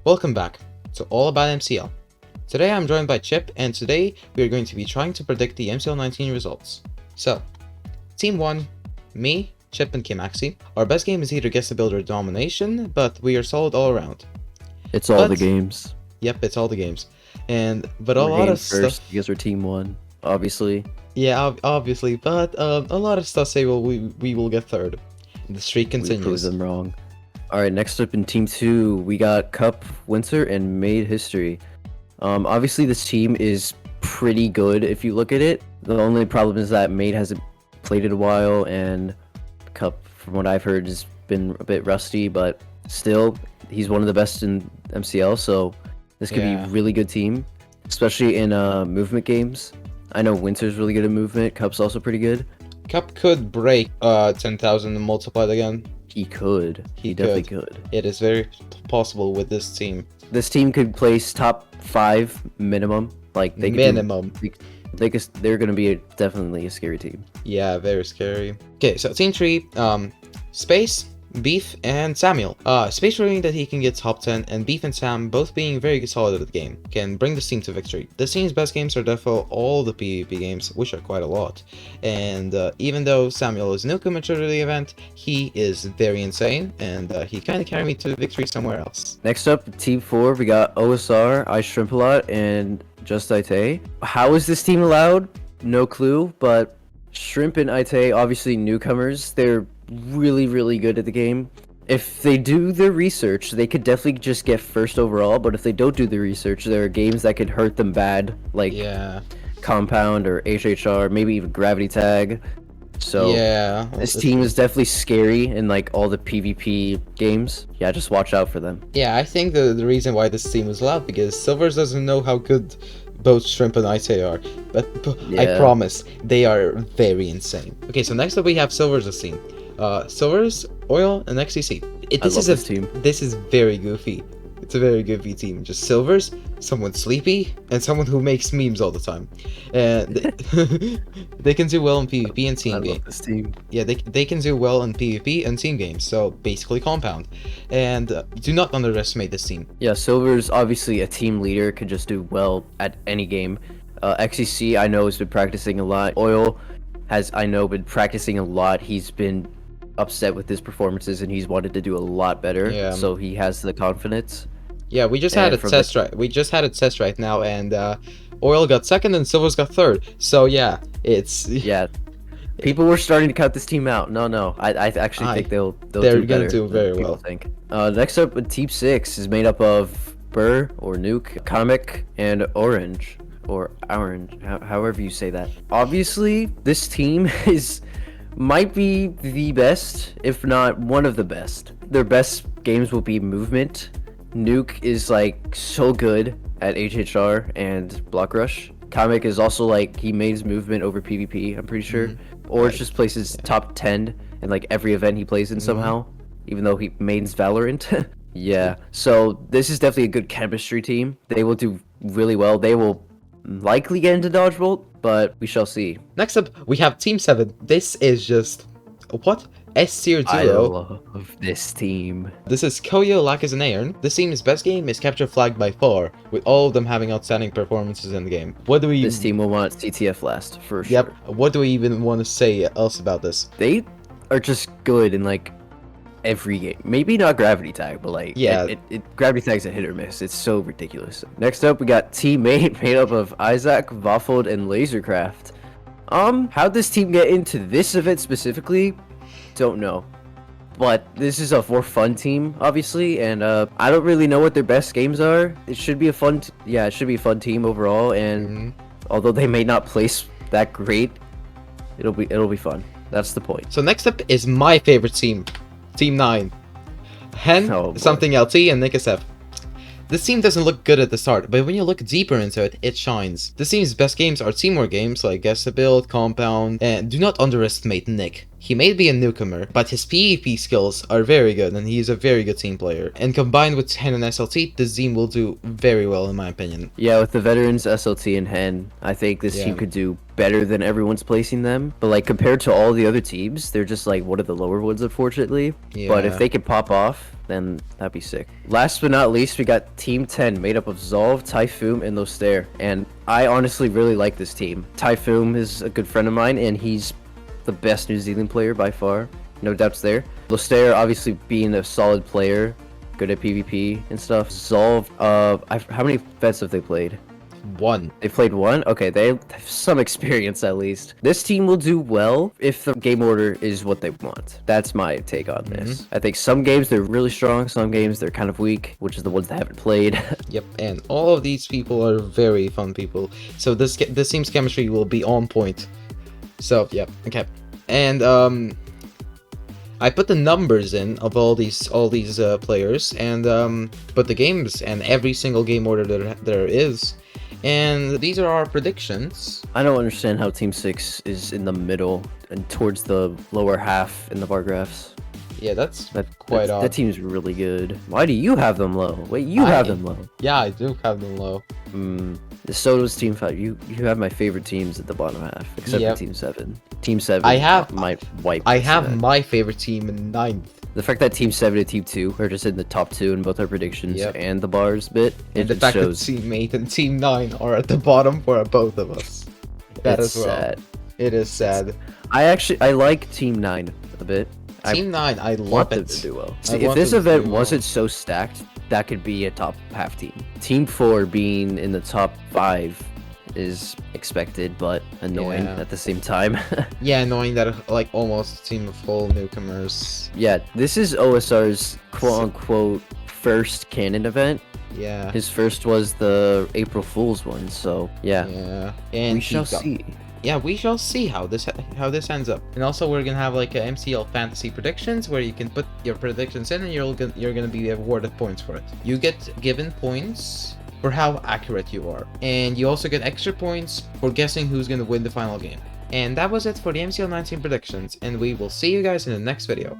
Welcome back to All About MCL. Today I'm joined by Chip, and today we are going to be trying to predict the MCL 19 results. So, Team 1, me, Chip, and Kimaxi. Our best game is either Guess the Builder or Domination, but we are solid all around. It's all the games. Yep, it's all the games. But We're a lot of first stuff. because we're team 1, obviously. Yeah, obviously, but a lot of stuff say we will get third. The streak We proved continues. them wrong. Alright, next up in team 2, we got Cup, Winter, and Made History. Obviously this team is pretty good if you look at it. The only problem is that Made hasn't played in a while, and Cup, from what I've heard, has been a bit rusty, but still, he's one of the best in MCL, so this could be a really good team, especially in movement games. I know Winter's really good at movement, Cup's also pretty good. Cup could break 10,000 and multiplied again. He could. He definitely could. It is very possible with this team. This team could place top 5 minimum. Like they could minimum. They're gonna be definitely a scary team. Yeah, very scary. Okay, so team 3, Space, Beef, and Samuel. Space showing that he can get top 10, and Beef and Sam, both being very solid at the game, can bring this team to victory. This team's best games are therefore all the PvP games, which are quite a lot. And even though Samuel is newcomer to the event, he is very insane, and he kind of carried me to victory somewhere else. Next up, team 4, we got OSR, I Shrimp a Lot, and Just Ite. How is this team allowed? No clue, but Shrimp and Ite, obviously newcomers, they're really good at the game. If they do their research, they could definitely just get first overall, but if they don't do the research, there are games that could hurt them bad, like Compound or HHR, maybe even Gravity Tag. So this team is definitely scary in like all the PvP games. Yeah, just watch out for them. Yeah, I think the reason why this team was allowed because Silvers doesn't know how good both Shrimp and Ice are, but I promise they are very insane. Okay, so next up we have Silvers' team. Silvers, Oil, and XCC. This is very goofy. It's a very goofy team. Just Silvers, someone sleepy, and someone who makes memes all the time. And they can do well in PvP and team games. I love this team. Yeah, they can do well in PvP and team games. So basically Compound. And do not underestimate this team. Yeah, Silver's obviously a team leader, could just do well at any game. XCC, I know, has been practicing a lot. Oil has, I know, been practicing a lot. He's been upset with his performances and he's wanted to do a lot better, so he has the confidence. Yeah, we just had a test right now, and Oil got second and Silvers got third. So yeah, it's people were starting to count this team out. No, I actually think they're gonna do very well. Think. Next up, team 6 is made up of Burr or Nuke, Comic, and Orange or Orange, however you say that. Obviously, this team might be the best, if not one of the best. Their best games will be movement. Nuke is like so good at HHR and Block Rush. Comic is also like, he made his movement over PvP, I'm pretty sure. Orange just places top 10 in like every event he plays in somehow, even though he mains Valorant. Yeah, so this is definitely a good chemistry team. They will do really well. They will likely get into Dodgebolt, but we shall see. Next up, we have Team 7. This is just... what? S-tier duo. I love this team. This is Koyo, Lacus, and Aeon. This team's best game is Capture Flag by far, with all of them having outstanding performances in the game. This team will want CTF last, for sure. Yep. What do we even want to say else about this? They are just good in, like, every game. Maybe not Gravity Tag, but like Gravity Tag's a hit or miss. It's so ridiculous. Next up, we got Teammate, made up of Isaac, Waffled, and Lasercraft. How'd this team get into this event specifically? Don't know. But this is a more fun team, obviously, and I don't really know what their best games are. It should be a fun team overall, and although they may not place that great, it'll be fun. That's the point. So next up is my favorite team. Team 9. Hen, Something LT, and Nikasef. This team doesn't look good at the start, but when you look deeper into it, it shines. This team's best games are teamwork games like Guess the Build, Compound, and do not underestimate Nick. He may be a newcomer, but his PvP skills are very good and he is a very good team player. And combined with Hen and SLT, this team will do very well in my opinion. Yeah, with the veterans, SLT, and Hen, I think this team could do better than everyone's placing them. But like compared to all the other teams, they're just like one of the lower ones, unfortunately. But if they could pop off, then that'd be sick. Last but not least, we got Team 10, made up of Zolv, Typhoon, and Lostair. And I honestly really like this team. Typhoon is a good friend of mine, and he's the best New Zealand player by far. No doubts there. Lostair, obviously being a solid player, good at PvP and stuff. Zolv, how many vets have they played? One. They played one? Okay, they have some experience at least. This team will do well if the game order is what they want. That's my take on this. I think some games they're really strong, some games they're kind of weak, which is the ones that haven't played. Yep, and all of these people are very fun people. So this team's chemistry will be on point. So, yeah, okay. And, I put the numbers in of all these players, and put the games and every single game order that there is. And these are our predictions. I don't understand how Team 6 is in the middle and towards the lower half in the bar graphs. Yeah, that's quite odd. That team's really good. Why do you have them low? Wait, you have them low. Yeah, I do have them low. So does Team 5. You have my favorite teams at the bottom half, except for Team 7. Team 7 might wipe. I have my favorite team in 9th. The fact that Team 7 and Team 2 are just in the top 2 in both our predictions and the bars bit, and the fact that Team 8 and Team 9 are at the bottom for both of us. That is sad. It is sad. I like Team 9 a bit. Team 9, I love it. To do well. See, if this event wasn't so stacked, that could be a top half team. Team 4 being in the top 5 is expected, but annoying at the same time. Yeah, annoying that like almost a team of full newcomers. Yeah, this is OSR's quote-unquote first canon event. Yeah. His first was the April Fool's one, so yeah. Yeah. And we shall see. Yeah, we shall see how this ends up. And also we're gonna have like a MCL fantasy predictions where you can put your predictions in and you're gonna be awarded points for it. You get given points for how accurate you are, and you also get extra points for guessing who's gonna win the final game. And that was it for the MCL 19 predictions, and we will see you guys in the next video.